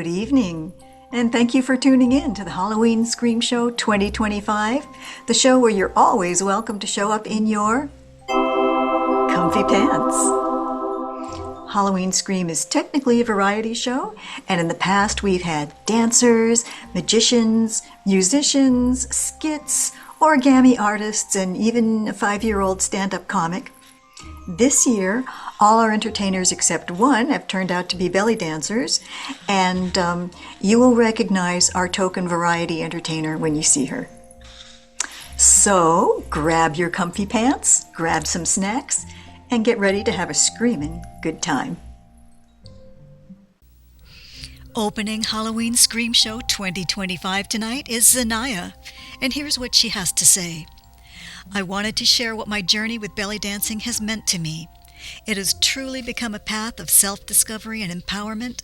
Good evening, and thank you for tuning in to the Halloween Scream Show 2025, the show where you're always welcome to show up in your comfy pants. Halloween Scream is technically a variety show, and in the past we've had dancers, magicians, musicians, skits, origami artists, and even a 5-year-old stand-up comic. This year, all our entertainers except one have turned out to be belly dancers, and you will recognize our token variety entertainer when you see her. So, grab your comfy pants, grab some snacks, and get ready to have a screaming good time. Opening Halloween Scream Show 2025 tonight is Zanaya, and here's what she has to say. I wanted to share what my journey with belly dancing has meant to me. It has truly become a path of self-discovery and empowerment,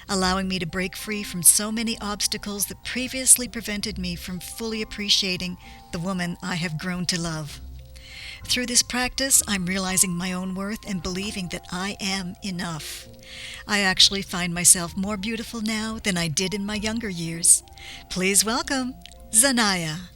allowing me to break free from so many obstacles that previously prevented me from fully appreciating the woman I have grown to love. Through this practice, I'm realizing my own worth and believing that I am enough. I actually find myself more beautiful now than I did in my younger years. Please welcome Zanaya.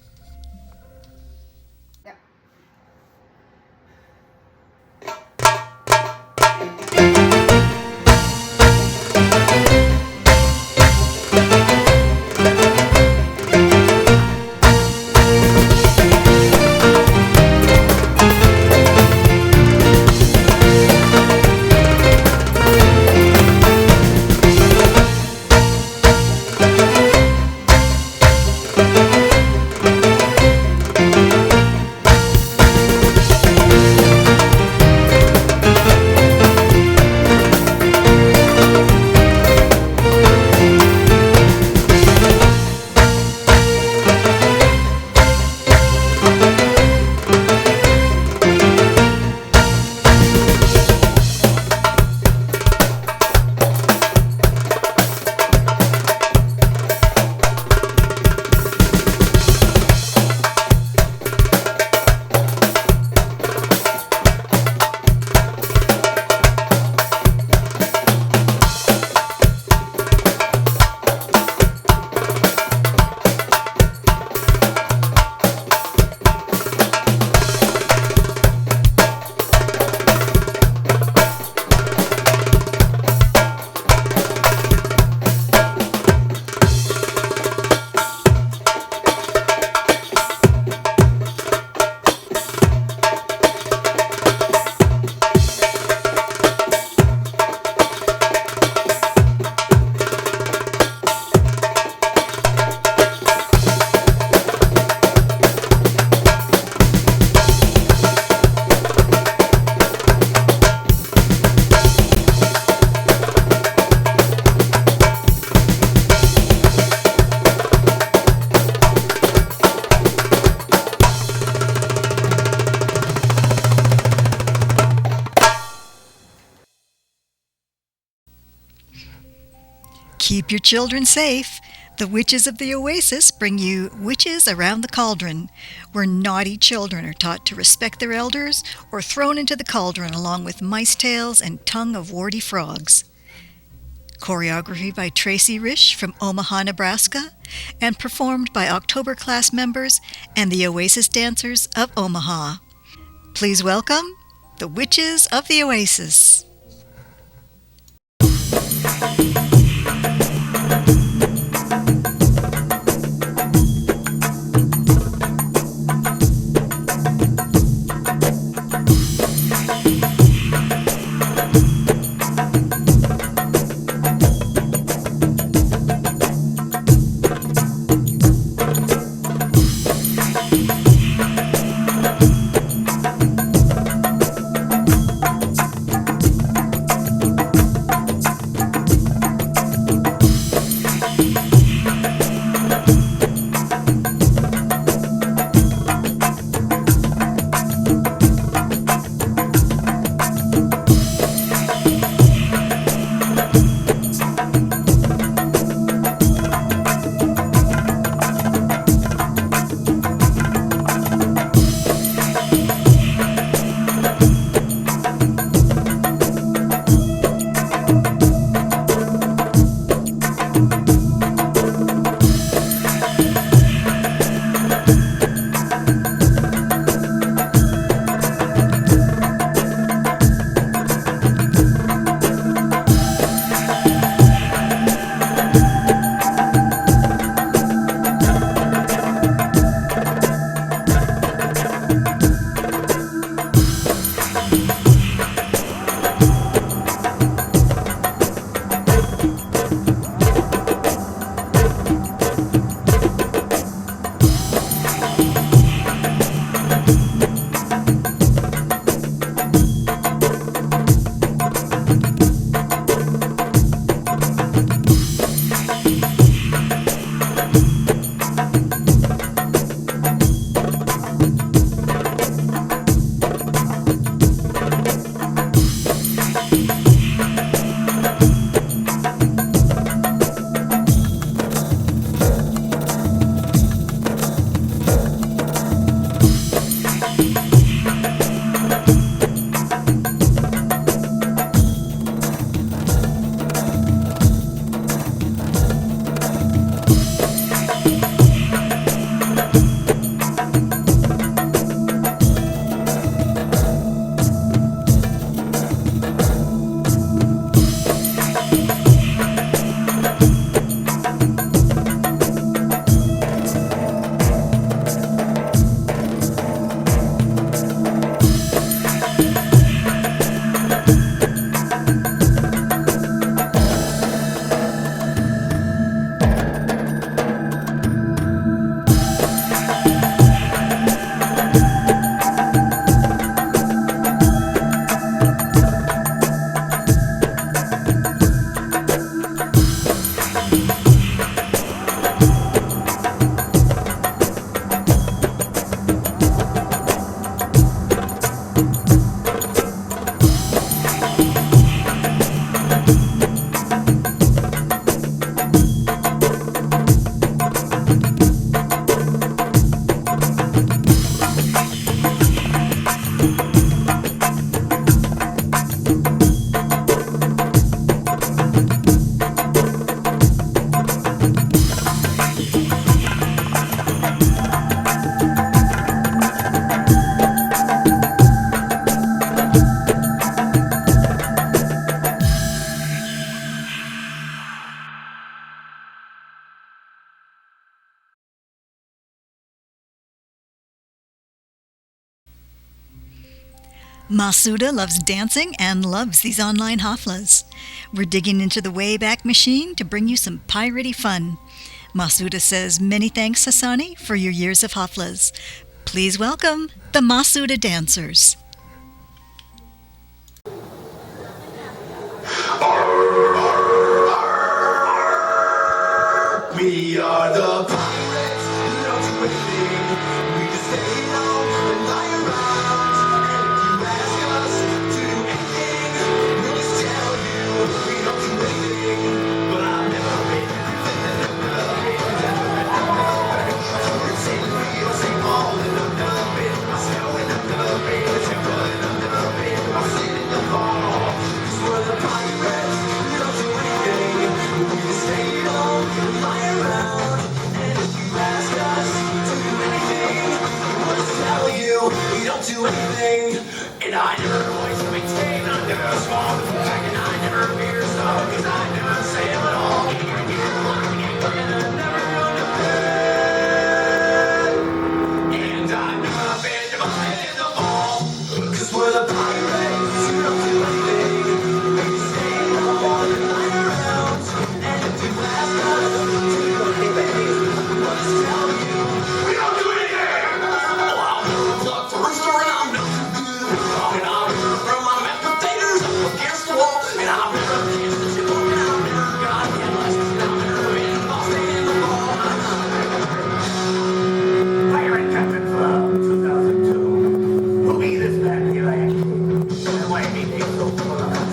Keep your children safe. The Witches of the Oasis bring you Witches Around the Cauldron, where naughty children are taught to respect their elders or thrown into the cauldron along with mice tails and tongue of warty frogs. Choreography by Tracy Risch from Omaha, Nebraska, and performed by October class members and the Oasis Dancers of Omaha. Please welcome the Witches of the Oasis. Masuda loves dancing and loves these online haflas. We're digging into the Wayback Machine to bring you some piratey fun. Masuda says many thanks, Hasani, for your years of haflas. Please welcome the Masuda dancers. We are the pirates, we don't do anything, we just stay home and lie around. And if you ask us to do anything, we'll just tell you we don't do anything. But I've never been we're saying real, saying all and another bit. I'm snowing another bit, I'm running another bit, I'm sitting in the fall. 'Cause we're the pirates, we don't do anything, we just stay home and lie around. And if you ask us to do anything, we'll just tell you we don't do anything. And I never voice to maintain, I never swallow the flag, and I never fear stuff, 'cause I never say it at all. And I'm never gonna bed. And I've never been divided in the fall. 'Cause we're the pirates, we don't do anything, we stay home and lie around. And if you ask us to do anything, we'll just tell you we don't do anything. Oh, I'll never pluck the rooster, and I'm not too good. And I'll never throw my mashed potatoes up against the wall. And I've never kissed the chipper, and I've never got headless. And I've never been lost in the ball. Pirate Captain Club 2002. Who be this bad like? And why he takes so full of us?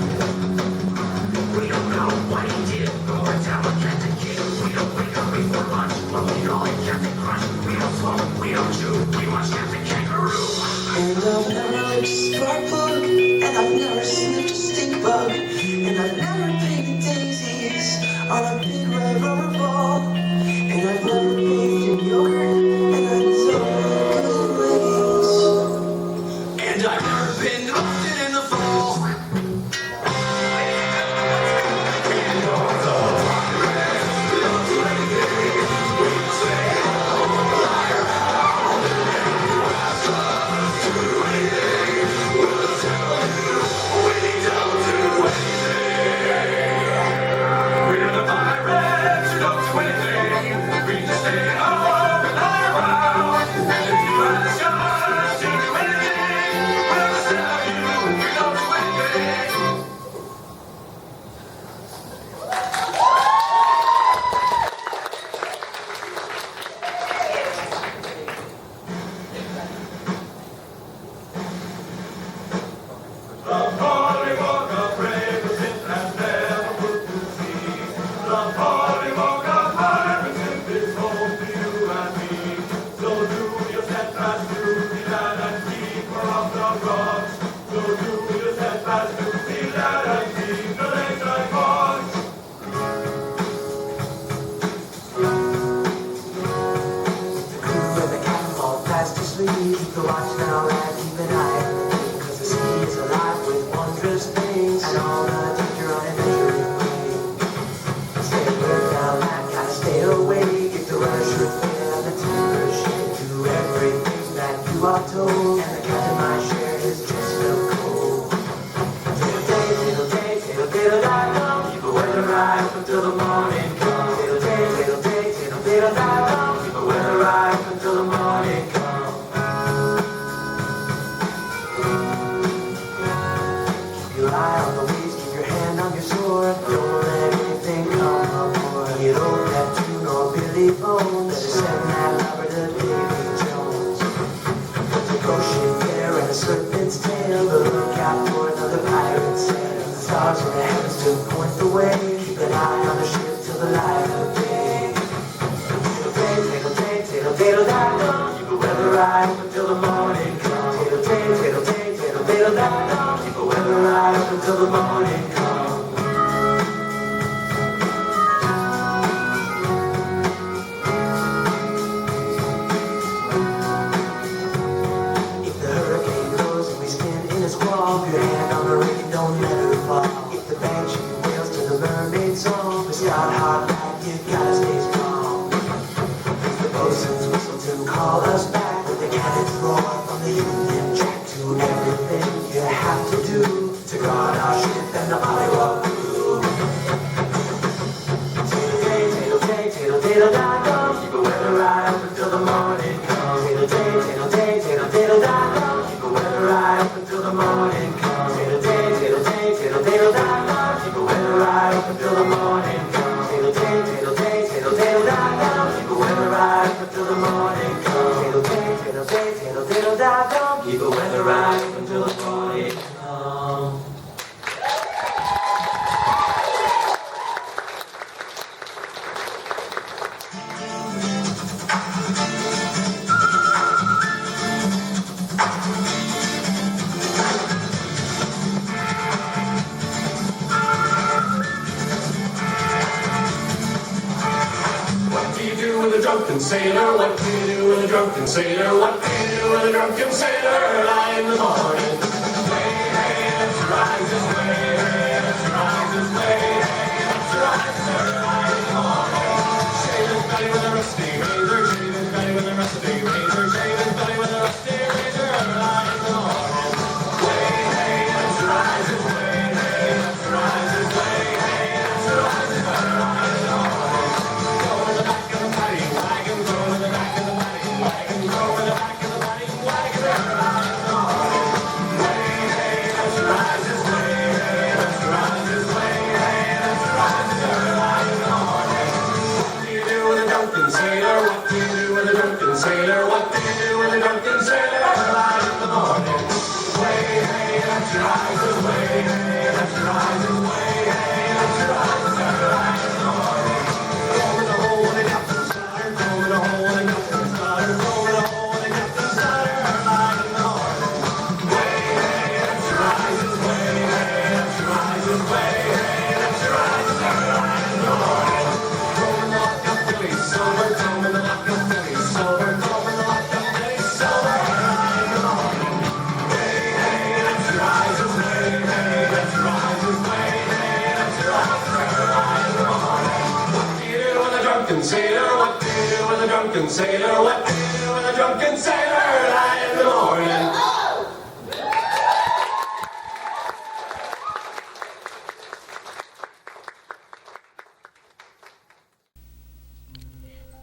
We don't know what he did, but we're down with Captain Kid. We don't wake up before lunch, but we call it Captain Crunch. We don't smoke, we don't chew, we watch Captain Kangaroo. And I've never licked a spark plug, and I've never sniffed a stink bug, and I've never painted daisies on a big red rubber ball, and I've never bathed in yogurt, and I'm so good at leggings. And I've never been often in the fall. We're the pirates who don't do anything. We just stay home and lie around. And if you ask us to do anything, we'll just tell you we don't do anything. The Polybook of brave resist and never put to sea. The Polybook of pirates is home to you and me. So do your steadfast duty, lad, and keep her off the rocks. So do your steadfast duty, lad, and keep the lakeside box. The crew and the captain fall fast asleep. Keep the watch now, lad, keep an eye on the thing, 'cause the sea is alive with wondrous things, and all the danger unmeasuredly. Stay alert now, lad, gotta stay awake. If the rudder should fail and the timber shake, do everything that you are told, and the captain might share his chest of coal. Diddle day, diddle day, diddle diddle die dum. Keep the weather right up until the morning comes. Diddle day, diddle day, diddle diddle die dum. Keep the weather right up until the morning comes. Keep your eye on the waves, keep your hand on your sword. Don't let anything come aboard. Be it old Neptune or Billy Bones, better send that lubber to Davy Jones. There's a ocean there and a serpent's tail, but look out for another pirate sail. The stars in the heavens to point the way. Keep an eye on the ship till the light of day. Diddle day, diddle day, diddle diddle die dum. Keep the weather right up until the morning comes. Diddle day, diddle day, diddle diddle die dum. Keep the weather right up until the morning comes. If the hurricane blows and we spin in a squall, keep your hand on the ring, don't let her fall. If the banshee wails to the mermaid song, we start hard like you gotta stay strong. If the bosun's whistle to call us back, with the cannons roar from the Union Jack, to everything you drunken sailor? What do you do with a drunken sailor? What do you do with a drunken sailor early in the morning? Way, hey, let's rise this way, hey, let's rise this way, hey, let's rise this early in the morning. Shave his belly with a rusty razor, shave his belly with a rusty razor, shave his belly with a rusty razor early in the morning. Way, hey, let's rise this way, hey, let's rise this way, hey, let's rise this early in the morning. Go in the back of the paddy wagon, go in the back of the paddy wagon, go in the back of the paddy wagon early in the morning. Way, hey, let's rise this way, hey, let's rise this way, hey, let's rise this early in the morning. What do you do with a drunken sailor? What do you do with a drunken sailor? What do you do with a drunken sailor early in the morning? Way, hey, let's rise this way, hey, let's rise this way, hey, let's rise this early in the morning. Go in the hole in the captain's ladder, go in the hole in the captain's ladder, go in the hole in the captain's ladder early in the morning. Way, hey, let's rise this way, hey, let's rise this way, hey, let's rise this early in the morning. Go in the lock of Billy Silver, go in the lock of Billy Silver, go in the lock of Billy Silver early in the morning. Way, hey, let's rise this way, hey, let's rise this way, hey, let's rise this early in the morning. What do you do with a drunken sailor? What do you do with a drunken sailor? What do you do with a drunken sailor early in the morning?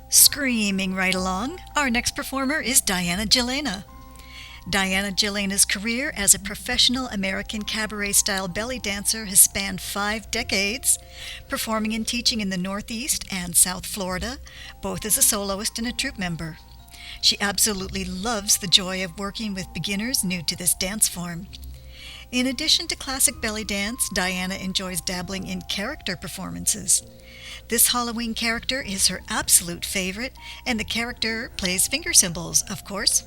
Screaming right along, our next performer is Diana Jelena. Diana Jelena's career as a professional American cabaret-style belly dancer has spanned 5 decades, performing and teaching in the Northeast and South Florida, both as a soloist and a troupe member. She absolutely loves the joy of working with beginners new to this dance form. In addition to classic belly dance, Diana enjoys dabbling in character performances. This Halloween character is her absolute favorite, and the character plays finger cymbals, of course.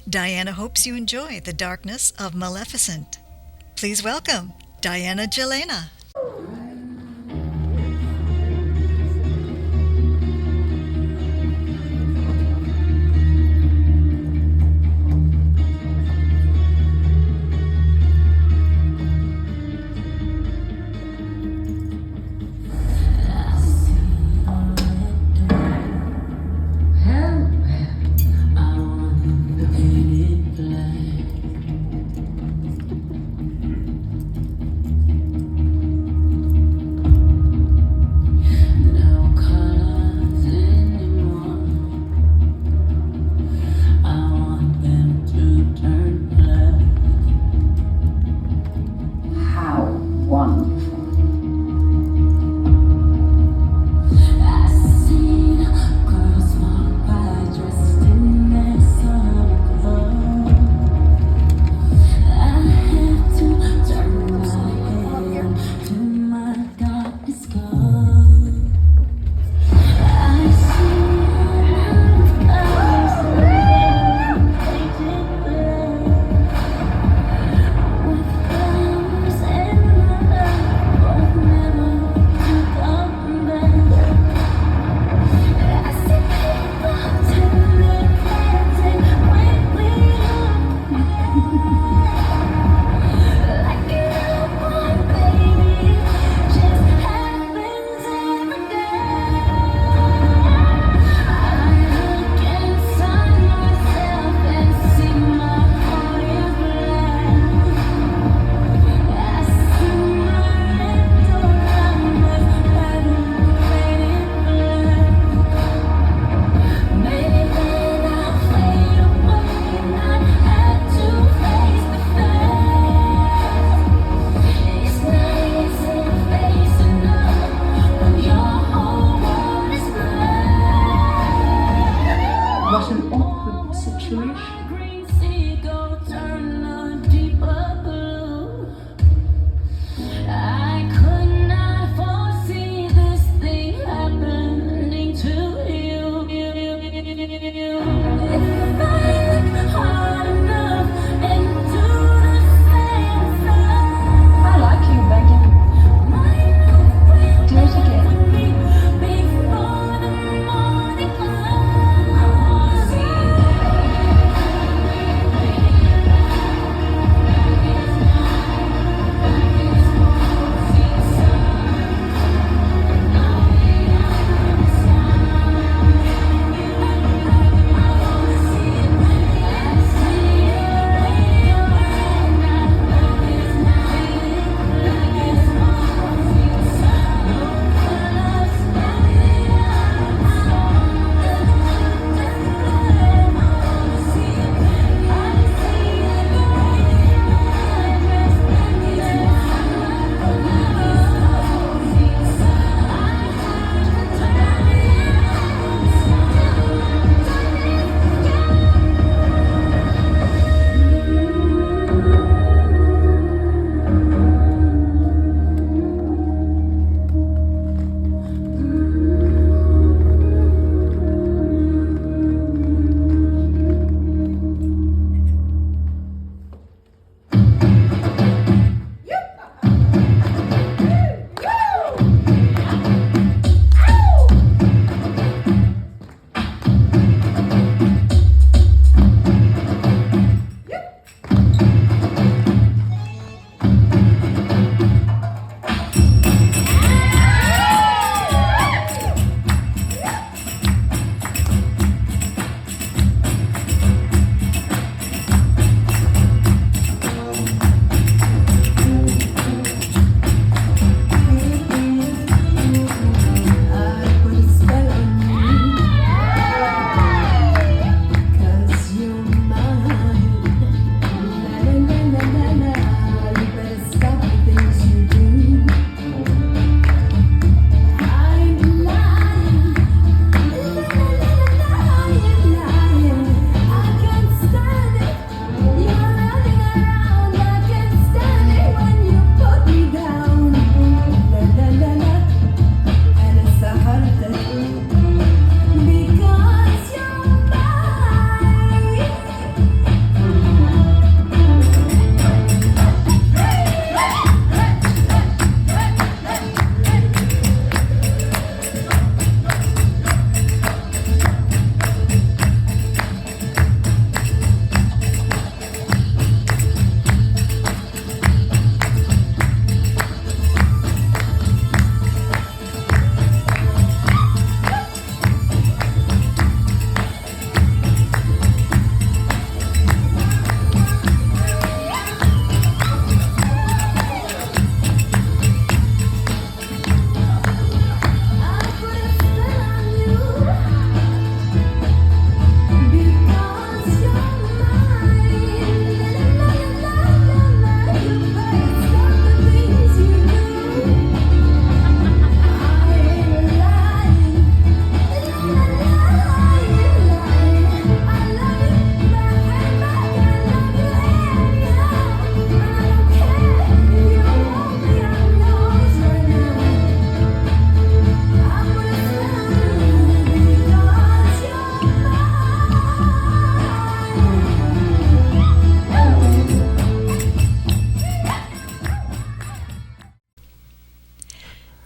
Diana hopes you enjoy the darkness of Maleficent. Please welcome Diana Jelena. Black.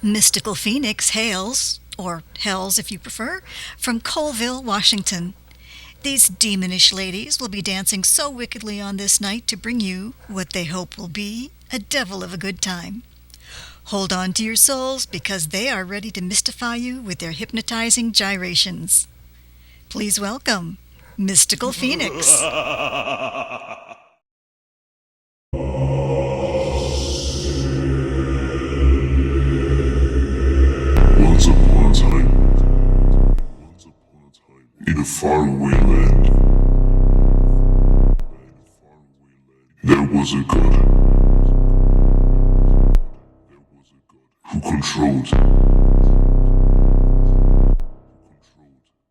Mystical Phoenix hails, or hails if you prefer, from Colville, Washington. These demonish ladies will be dancing so wickedly on this night to bring you what they hope will be a devil of a good time. Hold on to your souls because they are ready to mystify you with their hypnotizing gyrations. Please welcome Mystical Phoenix. Once upon a time, in a faraway land, there was a god who controlled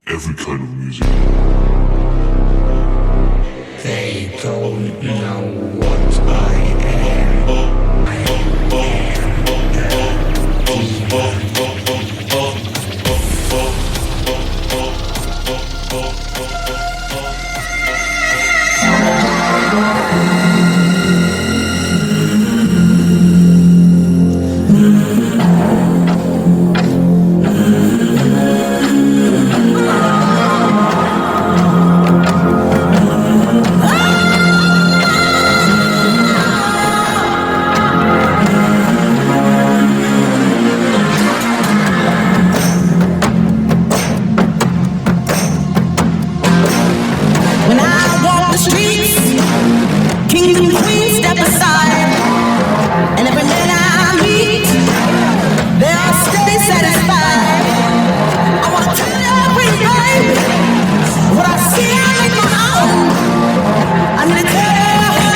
every kind of music. They don't know what I am. When I walk the streets, kings and queens step aside, and every man I meet, they are steady satisfied. I wanna tell every baby what I see I make my own. I'm gonna tell her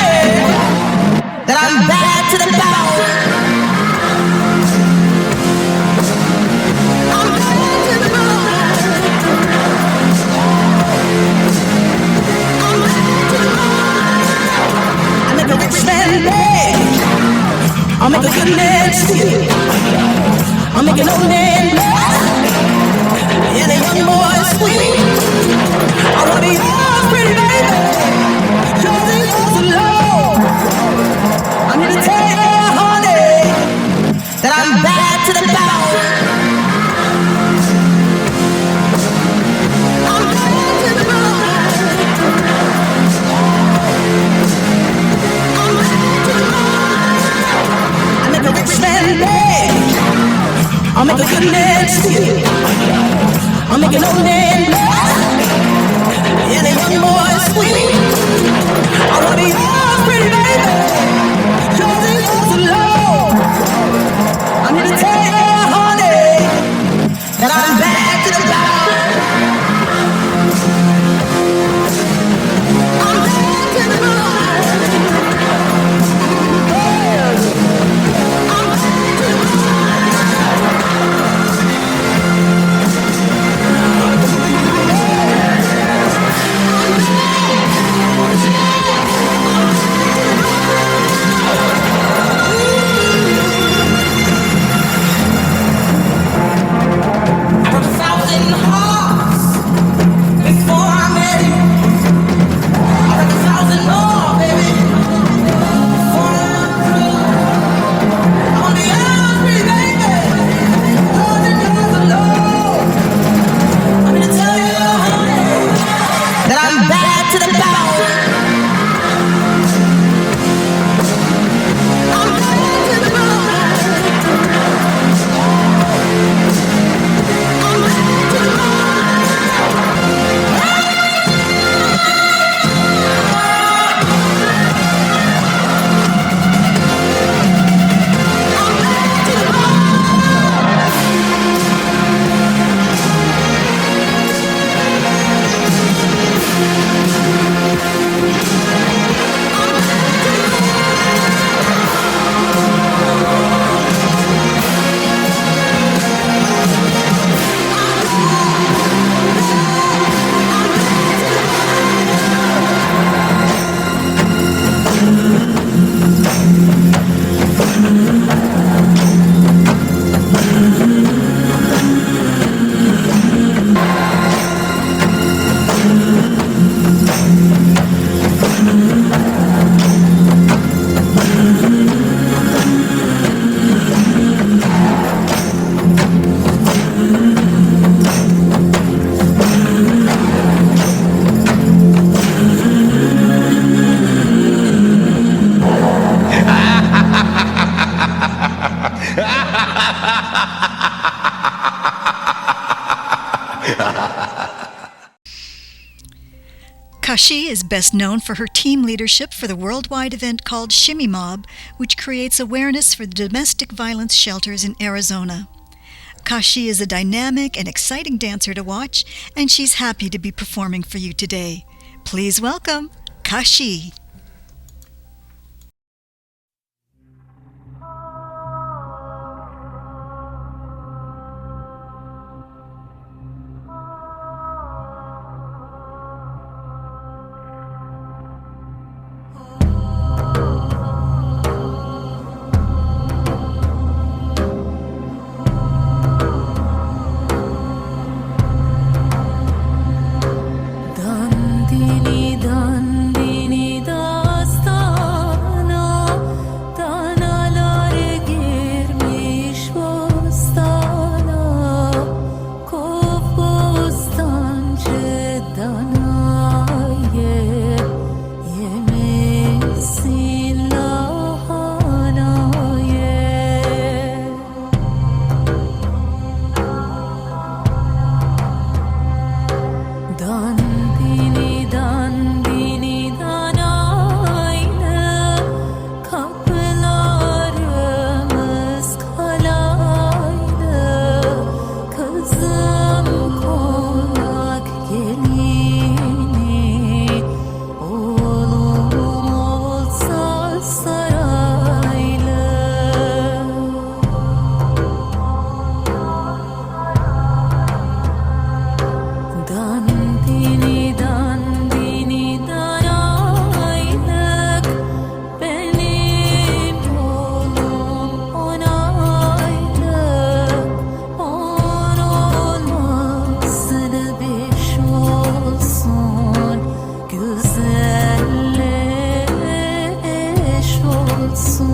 that I'm bad to the bone. I'm bad to the bone. I make a rich man beg. I'll make a good man steal. I'll make an old man laugh and a young boy squeal. I wanna be yours, pretty baby. Yours ain't yours alone. I'm here to tell you, honey, that I'm bad to the bone. I'm bad to the bone. I make a rich man beg. I'll make a good man steal. I'll make an old man laugh and a young boy squeal. I wanna be yours, pretty baby. Yours ain't yours alone. I'm here to tell you, honey, that I'm bad to the bone. I'm bad to the bone. Kashi is best known for her team leadership for the worldwide event called Shimmy Mob, which creates awareness for the domestic violence shelters in Arizona. Kashi is a dynamic and exciting dancer to watch, and she's happy to be performing for you today. Please welcome Kashi. Dandini dandini dastana, danalar girmiş bostana, kov bostancı danaye, yemesin lahanaye. Dandini dandini danaylı, kapılarımız kalaylı, kızım konak gelini, oğlum olsa saraylı. Dandini dandini danaylık, benim yolum onaylık, on olmasın beş olsun, güzelle eş olsun.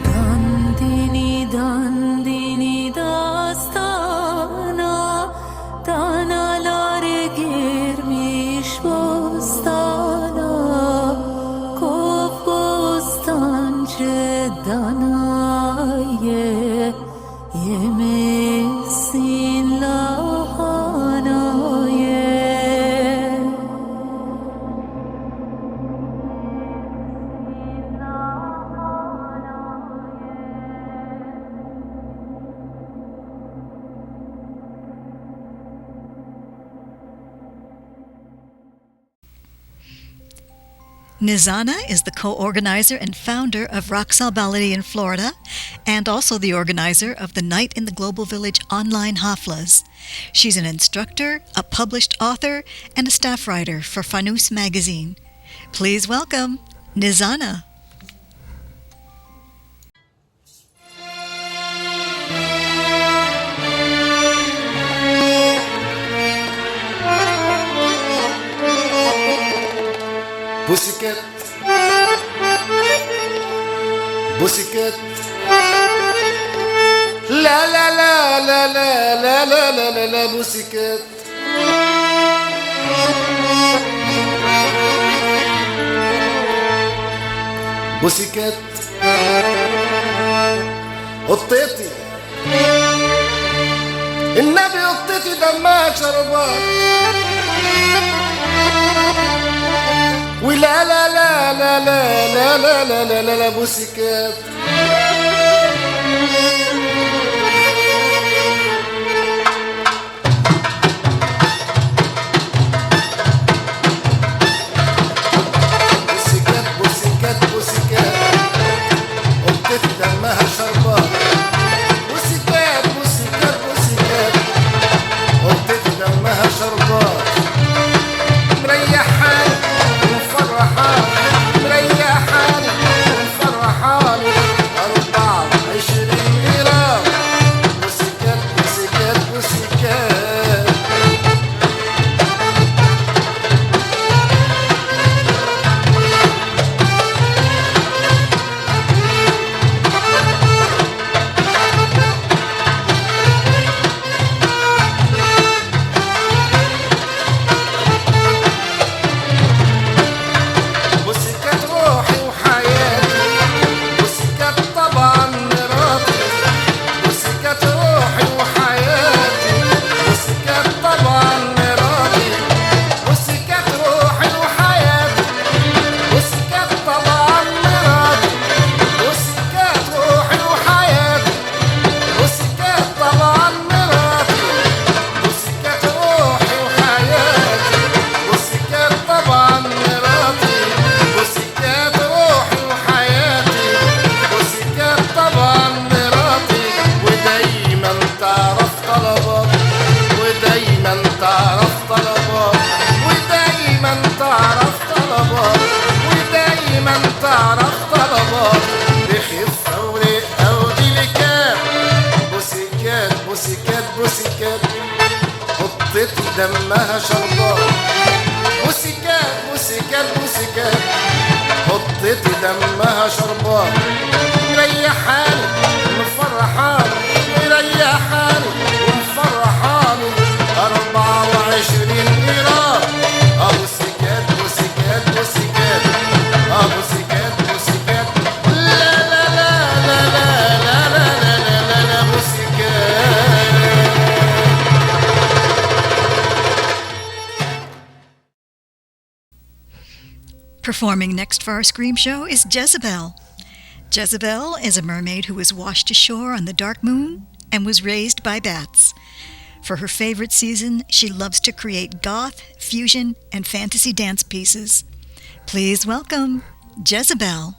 Dandini dandini dastana, danalar girmiş bostana, kov bostancı danaye, yemesin lahanaye. Nizana is the co-organizer and founder of Roxal Baladi in Florida, and also the organizer of the Night in the Global Village online haflas. She's an instructor, a published author, and a staff writer for Fanus magazine. Please welcome Nizana. Pussycat, pussycat, la la la la la la la la la la pussycat. Pussycat, قطتي النبي قطتي دمها شربات ولا لا لا لا لا لا لا لا لا لا لا بوسيكات بوسيكات بوسيكات بوسيكات قطتي دمها شربات بوسيكات بوسيكات بوسيكات قطتي دمها شربات مريحة ومفرحة مريحة تعرف طلبات بخفة ورقة وديليكات. بوسيكات بوسيكات بوسيكات قطتي دمها شربات. بوسيكات بوسيكات بوسيكات قطتي دمها شربات. مريحاني ومفرحاني مريحاني ومفرحاني 24 قيراط. بوسيكات بوسيكات بوسيكات بوسيكات بوسيكات لا لا لا لا لا لا لا لا لا لا بوسيكات. Performing next for our Scream Show is Jezebel. Jezebel is a mermaid who was washed ashore on the dark moon and was raised by bats. For her favorite season, she loves to create goth, fusion, and fantasy dance pieces. Please welcome Jezebel.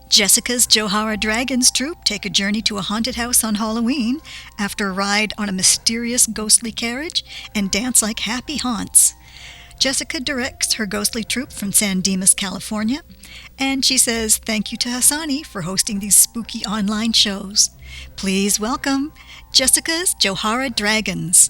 Jessica's Johara Dragons troupe take a journey to a haunted house on Halloween after a ride on a mysterious ghostly carriage and dance like happy haunts. Jessica directs her ghostly troupe from San Dimas, California, and she says thank you to Hassani for hosting these spooky online shows. Please welcome Jessica's Johara Dragons.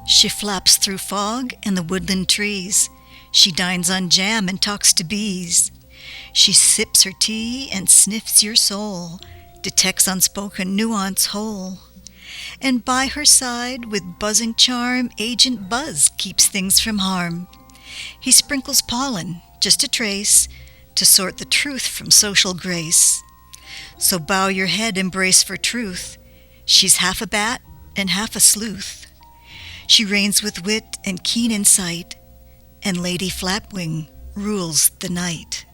She flaps through fog and the woodland trees. She dines on jam and talks to bees. She sips her tea and sniffs your soul, detects unspoken nuance whole. And by her side, with buzzing charm, Agent Buzz keeps things from harm. He sprinkles pollen, just a trace, to sort the truth from social grace. So bow your head, embrace for truth. She's half a bat and half a sleuth. She reigns with wit and keen insight, and Lady Flapwing rules the night.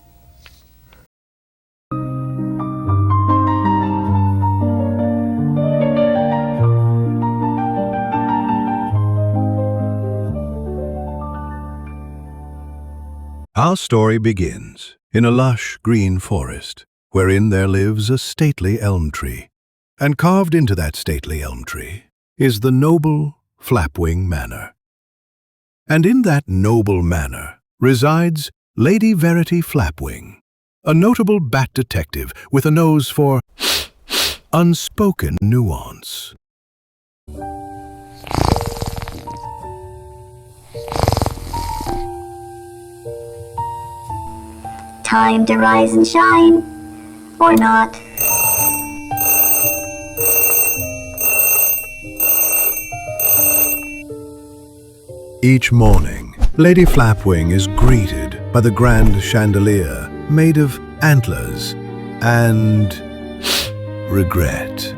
Our story begins in a lush green forest, wherein there lives a stately elm tree, and carved into that stately elm tree is the noble Flapwing Manor. And in that noble manor resides Lady Verity Flapwing, a notable bat detective with a nose for unspoken nuance. Time to rise and shine, or not. Each morning, Lady Flapwing is greeted by the grand chandelier made of antlers and regret.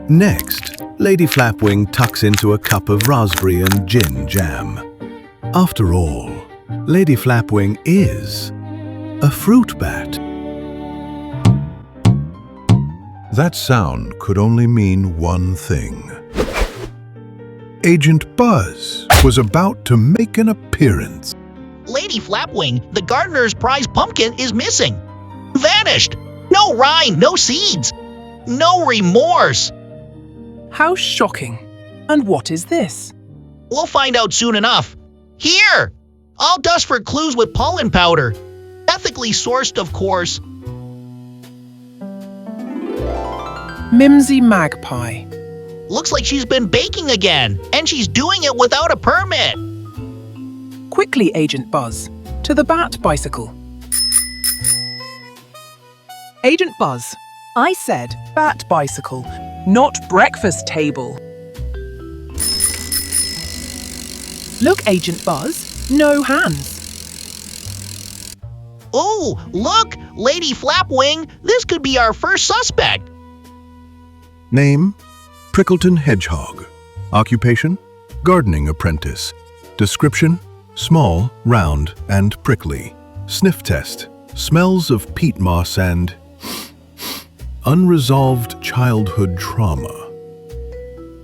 Next, Lady Flapwing tucks into a cup of raspberry and gin jam. After all, Lady Flapwing is a fruit bat. That sound could only mean one thing. Agent Buzz was about to make an appearance. Lady Flapwing, the gardener's prize pumpkin is missing. Vanished. No rind, no seeds. No remorse. How shocking. And what is this? We'll find out soon enough. Here! I'll dust for clues with pollen powder. Ethically sourced, of course. Mimsy Magpie. Looks like she's been baking again, and she's doing it without a permit. Quickly, Agent Buzz. To the Bat Bicycle. Agent Buzz, I said Bat Bicycle, not breakfast table. Look, Agent Buzz, no hands. Oh, look! Lady Flapwing, this could be our first suspect. Name: Prickleton Hedgehog. Occupation: gardening apprentice. Description: small, round, and prickly. Sniff test: smells of peat moss and unresolved childhood trauma.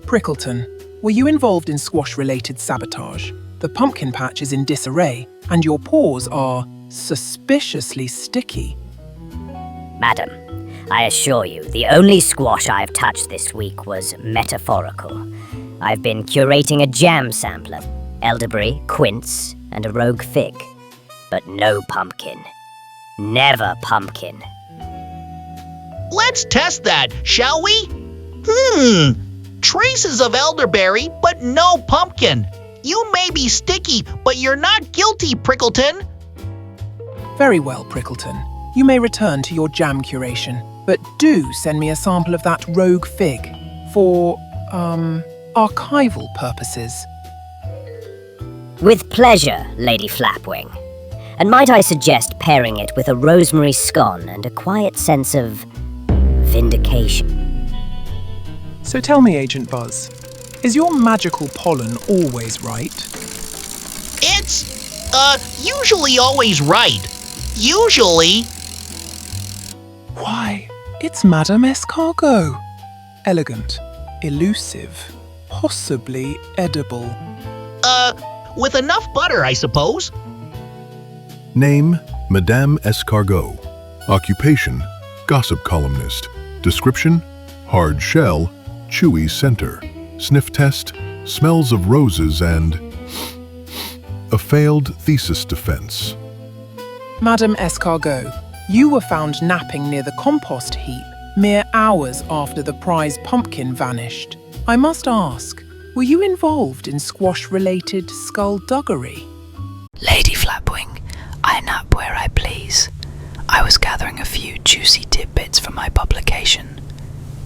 Prickleton, were you involved in squash-related sabotage? The pumpkin patch is in disarray, and your paws are suspiciously sticky. Madam, I assure you, the only squash I've touched this week was metaphorical. I've been curating a jam sampler, elderberry, quince, and a rogue fig. But no pumpkin. Never pumpkin. Let's test that, shall we? Traces of elderberry, but no pumpkin. You may be sticky, but you're not guilty, Prickleton. Very well, Prickleton. You may return to your jam curation, but do send me a sample of that rogue fig for, archival purposes. With pleasure, Lady Flapwing. And might I suggest pairing it with a rosemary scone and a quiet sense of vindication. So tell me, Agent Buzz, is your magical pollen always right? It's, usually always right. Usually. Why, it's Madame Escargot. Elegant, elusive, possibly edible. With enough butter, I suppose. Name: Madame Escargot. Occupation: gossip columnist. Description: hard shell, chewy center. Sniff test: smells of roses and a failed thesis defense. Madame Escargot, you were found napping near the compost heap mere hours after the prize pumpkin vanished. I must ask, Were you involved in squash-related skullduggery? Lady Flapwing, I nap where I please. I was gathering a few juicy tidbits for my publication.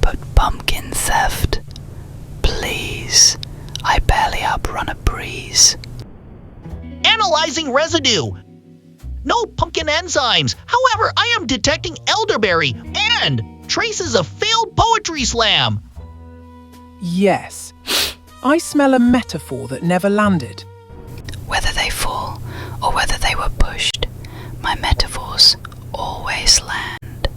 But pumpkin theft? Please, I barely outrun a breeze. Analyzing residue. No pumpkin enzymes. However, I am detecting elderberry and traces of failed poetry slam. Yes. I smell a metaphor that never landed. Whether they fall or whether they were pushed, my metaphors always land.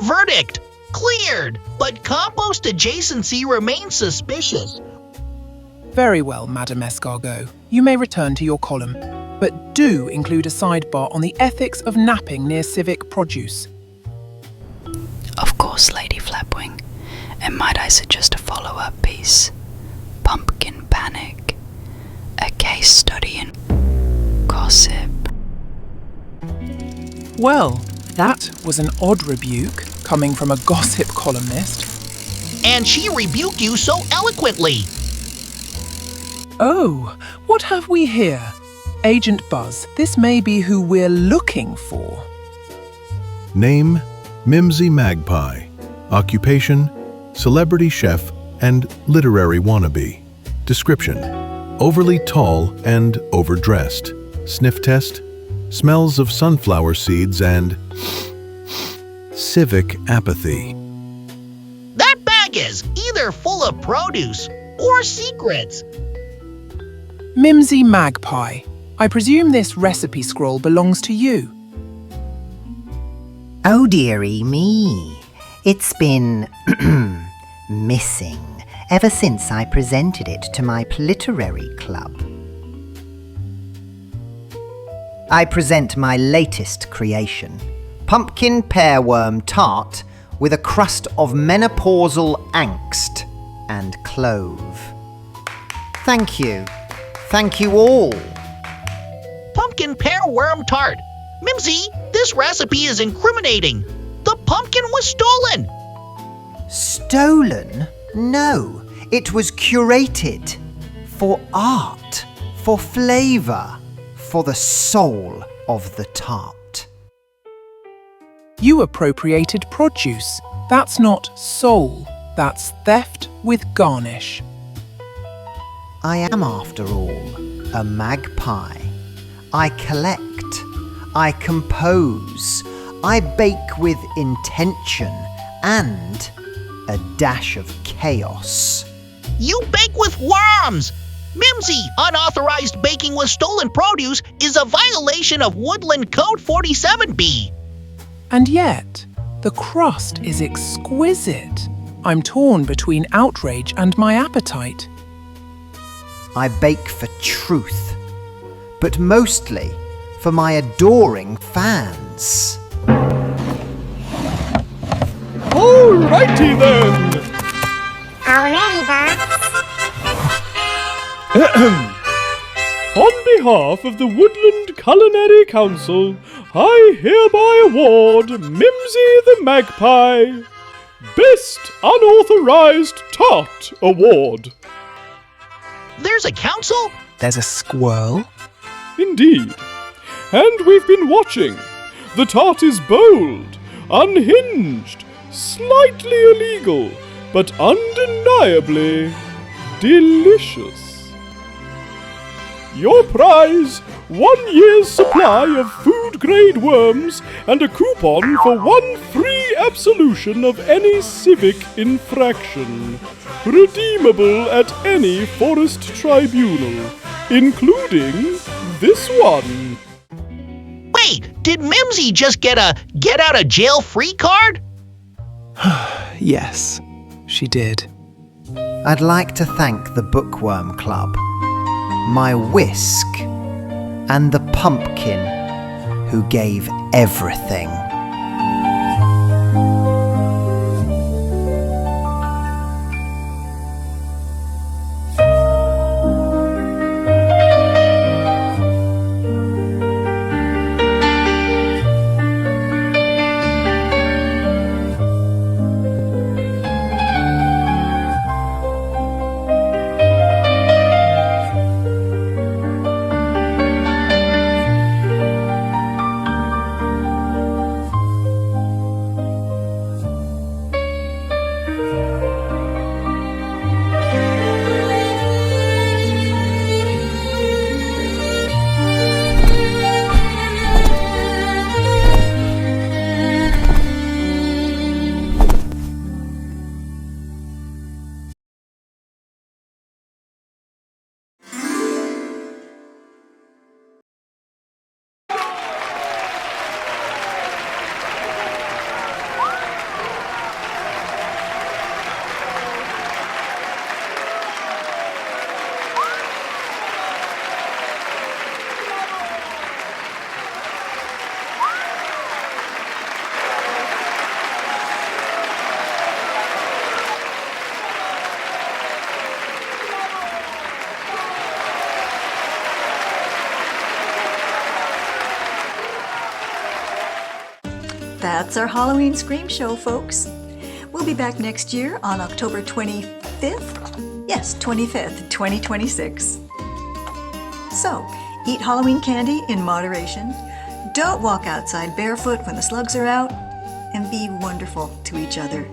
Verdict. Cleared. But compost adjacency remains suspicious. Very well, Madame Escargot. You may return to your column, but do include a sidebar on the ethics of napping near civic produce. Of course, Lady Flapwing. And might I suggest a follow-up piece? Pumpkin Panic. A case study in gossip. Well, that was an odd rebuke coming from a gossip columnist. And she rebuked you so eloquently. Oh, what have we here? Agent Buzz, this may be who we're looking for. Name, Mimsy Magpie. Occupation, celebrity chef and literary wannabe. Description, overly tall and overdressed. Sniff test, smells of sunflower seeds and civic apathy. That bag is either full of produce or secrets. Mimsy Magpie, I presume this recipe scroll belongs to you. Oh dearie me. It's been missing ever since I presented it to my literary club. I present my latest creation, pumpkin pearworm tart with a crust of menopausal angst and clove. Thank you. Thank you all. Pumpkin pear worm tart. Mimsy, this recipe is incriminating. The pumpkin was stolen. Stolen? No, it was curated. For art, for flavour, for the soul of the tart. You appropriated produce. That's not soul. That's theft with garnish. I am, after all, a magpie. I collect. I compose. I bake with intention and a dash of chaos. You bake with worms! Mimsy, unauthorized baking with stolen produce is a violation of Woodland Code 47B. And yet, the crust is exquisite. I'm torn between outrage and my appetite. I bake for truth, but mostly for my adoring fans. Alrighty then! Already, Buzz. On behalf of the Woodland Culinary Council, I hereby award Mimsy the Magpie Best Unauthorized Tart Award. There's a council? There's a squirrel? Indeed. And we've been watching. The tart is bold, unhinged, slightly illegal, but undeniably delicious. Your prize, 1 year's supply of food-grade worms and a coupon for 1 free absolution of any civic infraction. Redeemable at any forest tribunal, including this one. Wait, did Mimsy just get a get-out-of-jail-free card? Yes, she did. I'd like to thank the Bookworm Club, my whisk, and the pumpkin who gave everything. that's our Halloween Scream Show, folks. We'll be back next year on October 25th. Yes, 25th, 2026. So, eat Halloween candy in moderation. Don't walk outside barefoot when the slugs are out. And be wonderful to each other.